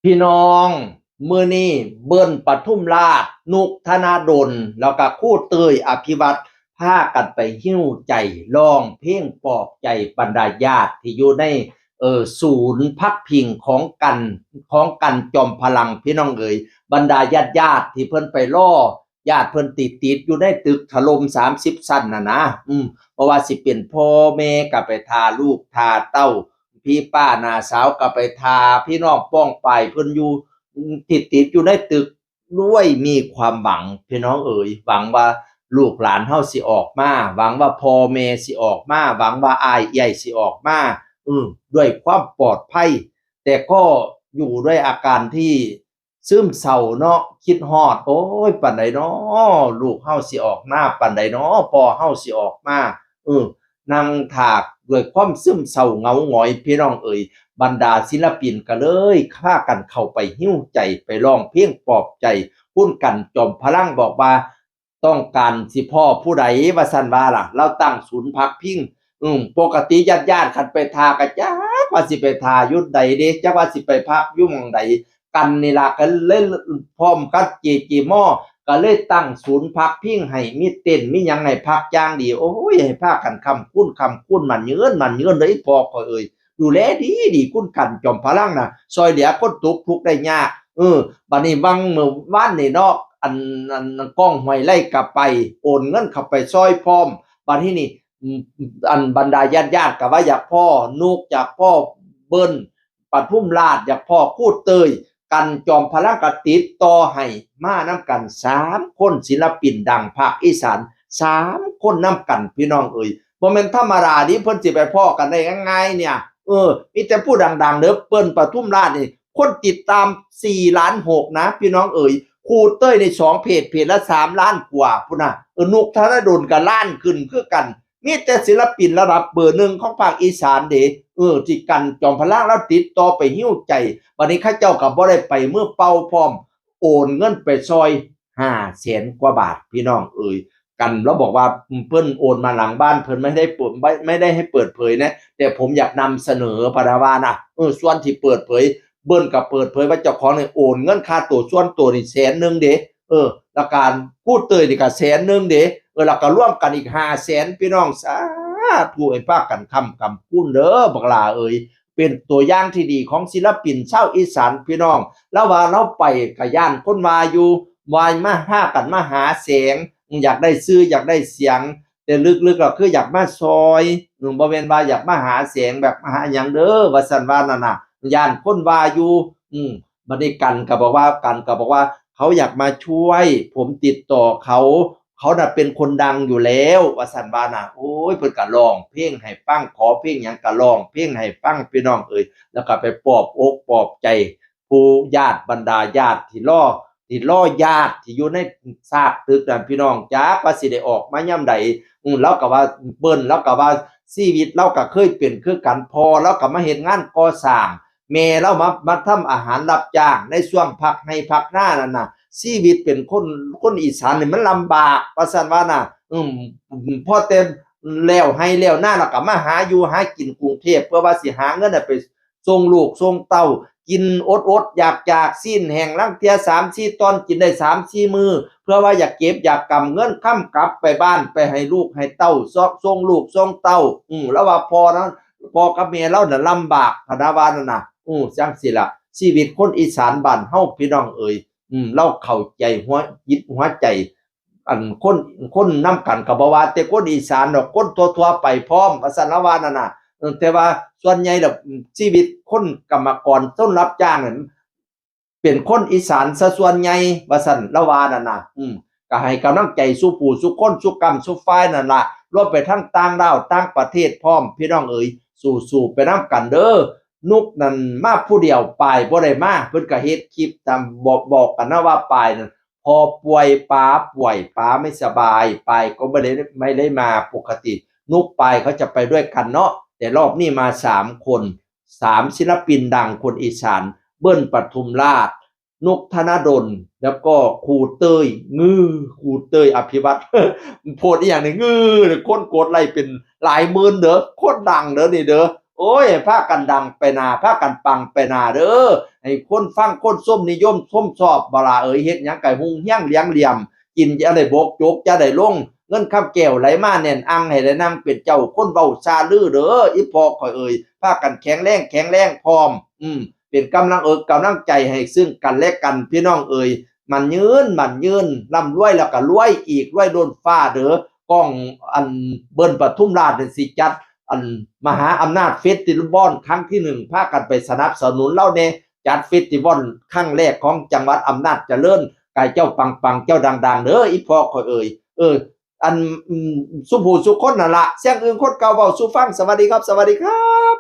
พี่น้องมือนี้เบิ้ลปทุมราชนุกธนาดลแล้วก็คู่เตยอภิวัตรพากันไปหิ้วใจร้องเพลงปลอบใจบรรดาญาติที่อยู่ในศูนย์พักพิงของกันจอมพลังพี่น้องเอ๋ยบรรดาญาติที่เพิ่นไปล่อญาติเพิ่นติดอยู่ในตึกถล่ม30ชั้นนะเพราะว่าสิเป็นพ่อแม่ก็ไปทาลูกทาเต้าพี่ป้าน้าสาวก็ไปทาพี่น้องป้องไปเพิ่นอยู่ติดอยู่ในตึกด้วยมีความหวังพี่น้องเอ๋ยหวังว่าลูกหลานเฮาสิออกมาหวังว่าพ่อแม่สิออกมาหวังว่าอ้ายใหญ่สิออกมาด้วยความปลอดภัยแต่ก็อยู่ด้วยอาการที่ซึมเศร้าเนาะคิดฮอดโอ้ยปานใดน้อลูกเฮาสิออกมาปานใดน้อพ่อเฮาสิออกมาเออ นั่งถากด้วยความซึมเศร้าเหงาหงอยพี่น้องเอ่ยบรรดาศิลปินก็เลยพากันเข้าไปหิ้วใจไปร้องเพลงปลอบใจหุ้นกันจอมพลังบอกว่าต้องการสิพ่อผู้ใดว่าซั่นว่าล่ะเราตั้งศูนย์พักพิงปกติญาติๆคันไปทาก็จักว่าสิไปทาอยู่ใดเด้จักว่าสิไปพักอยู่หม้องใดกันนี่ล่ะก็เลยพร้อมกับเจเจม้อ ก็เลยตั้งศูนย์พักพิงให้มีเต้นมีหยังให้พักอย่างดีโอ้ยให้พากันคำคุ้นมันยืนเลยพอก็เอ่ยดูแลดีคุณกันจอมพลังน่ะซอยเหลือคนตกทุกข์ได้ยากบัดนี้วังเมื่อวานนี่เนาะอันก้องห้วยไร่กลับไปโอนเงินเข้าไปซอยพร้อมบัดนี้นี่อันบรรดาญาติก็ว่าอยากพ่อนุกอยากพ่อเบิ้ลปทุมราชอยากพ่อพูดเตย กันจอมพลังกติดต่อให้มานำกัน3 คนศิลปินดังภาคอีสาน3 คนนำกันพี่น้องเอ่ยบ่แม่นธรรมดาดิเพิ่นสิไปพ้อกันได้ง่ายๆเนี่ยมีแต่ผู้ดังๆเด้อเปิ้นปทุมราชนี่คนติดตาม4ล้าน6นะพี่น้องเอ่ยครูเต้ยใน2เพจละ3ล้านกว่าพุ่นน่ะนุกธนดลก็ล้านขึ้นคือกันมีแต่ศิลปินระดับเบอร์1ของภาคอีสานเด้ที่กันจอมพลังแล้วติดต่อไปหิ้วใจบัดนี้ข้าเจ้าก็บ่ได้ไปมือเปล่าพร้อมโอนเงินไปซอย500,000 กว่าบาทพี่น้องเอ่ยกันแล้วบอกว่าเพิ่นโอนมาหลังบ้านเพิ่นไม่ได้ให้เปิดเผยนะแต่ผมอยากนำเสนอพะนะว่าน่ะส่วนที่เปิดเผยเบิ้นก็เปิดเผยว่าเจ้าของนี่โอนเงินค่าตั๋วส่วนตัวนี่100,000เด้แล้วการพูดเตยนี่ก็100,000เด้แล้วก็ร่วมกันอีก500,000พี่น้องสาธุให้พากันค้ำกำคูณเด้อบักหลาเอ่ยเป็นตัวอย่างที่ดีของศิลปินชาวอีสานพี่น้องแล้วว่าเราไปก็ย้านคนว่าอยู่ว่ามาพากันมาหาแสงอยากได้ชื่ออยากได้เสียงแต่ลึกๆก็คืออยากมาซอยบ่แม่นว่าอยากมาหาแสงแบบมาหาหยังเด้อว่าซั่นว่านั่นน่ะย้านคนว่าอยู่บัดนี้กันก็บอกว่าเขาอยากมาช่วยผมติดต่อเขาน่ะเป็นคนดังอยู่แล้วว่าซั่นว่าน่ะโอ้ยเพิ่นก็ร้องเพลงให้ฟังขอเพลงหยังก็ร้องเพลงให้ฟังพี่น้องเอ่ยแล้วก็ไปปลอบอกปลอบใจผู้ญาติบรรดาญาติที่รอญาติที่อยู่ในซากตึกนั่นพี่น้องจักว่าสิได้ออกมายามใดเลาก็ว่าเบิ่นเลาก็ว่าชีวิตเลาก็เคยเป็นคือกันพอเลาก็มาเฮ็ดงานก่อสร้างแม่เลามาทำอาหารรับจ้างในช่วงพักให้พักหน้านั่นน่ะ ชีวิตเป็นคนอีสานนี่มันลำบากว่าซั่นว่าน่ะพอแต่แล้วให้แล้วหน้าแล้วก็มาหาอยู่หากินกรุงเทพเพื่อว่าสิหาเงินน่ะไปส่งลูกส่งเต้ากินอดๆอยากๆสิ้นแห้งลางเที่ย3-4ตอนกินได้3-4มื้อเพื่อว่าอยากเก็บอยากกำเงินค้ำกลับไปบ้านไปให้ลูกให้เต้าส่งลูกส่งเต้าแล้วว่าพ่อนั้นพ่อกับแม่เราน่ะลำบากพะนะว่านั่นน่ะจังซี่ล่ะชีวิตคนอีสานบ้านเฮาพี่น้องเอ๋ย เราเข้าใจหัวใจอันคนนำกันก็บ่ว่าแต่คนอีสานดอกคนทั่วๆไปพร้อมว่าซั่นละว่านั่นน่ะแต่ว่าส่วนใหญ่ดอกชีวิตคนกรรมกรคนรับจ้างนั่นเป็นคนอีสานซะส่วนใหญ่ว่าซั่นละว่านั่นน่ะก็ให้กำลังใจสู่ผู้สู่คนสู่กรรมสู่ฝ่ายนั่นล่ะรวมไปทั้งต่างดาวต่างประเทศพร้อมพี่น้องเอ๋ยสู้ๆไปนำกันเด้อ นุกนั่นมาผู้เดียวปายบ่ได้มาเพิ่นก็เฮ็ดคลิปตามบอกกันนะว่าปายนั่นพอป่วยป๋าไม่สบายปายก็ไม่ได้มาปกตินุกปายเขาจะไปด้วยกันเนาะแต่รอบนี้มา3 คน3ศิลปินดังคนอีสานเบิ้ลปทุมราชนุกธนดลแล้วก็ครูเต้ยครูเต้ยอภิวัตรโพสต์อีหยังนี่คนกดไลค์เป็นหลายหมื่นเด้อคนดังเด้อนี่เด้อ โอ้ยพากันดังไปหนาพากันปังไปหนาเด้อให้คนฟังคนส้มนิยมส้มชอบบ่ล่ะเอ้ยเฮ็ดหยังก็หุงเฮี้ยงเลี้ยงเหลี่ยมกินจะได้บกจกจะได้ลงเงินคำแก้วไหลมาแน่นอังให้ได้นั่งเป็นเจ้าคนเว้าซาลือเด้ออีพ่อข่อยเอ้ยพากันแข็งแรงพร้อมเป็นกำลังกำลังใจให้ซึ่งกันและกันพี่น้องเอ้ยมันยืนร่ำรวยแล้วก็รวยอีกรวยโดนฟ้าเด้อกล้องอันเบิ้ลปทุมราชนี่สิจัดอันมหาอำนาจเฟสติวัลครั้งที่1พากันไปสนับสนุนเล่าแน่จัดเฟสติวัลครั้งแรกของจังหวัดอำนาจเจริญกายเจ้าปังเจ้าดังๆเด้ออีพ่อข่อยเอ้ยอันสุผู้สุคนนั่นล่ะเสียงอื่นคนเก่าเว้าสู่ฟังสวัสดีครับสวัสดีครับ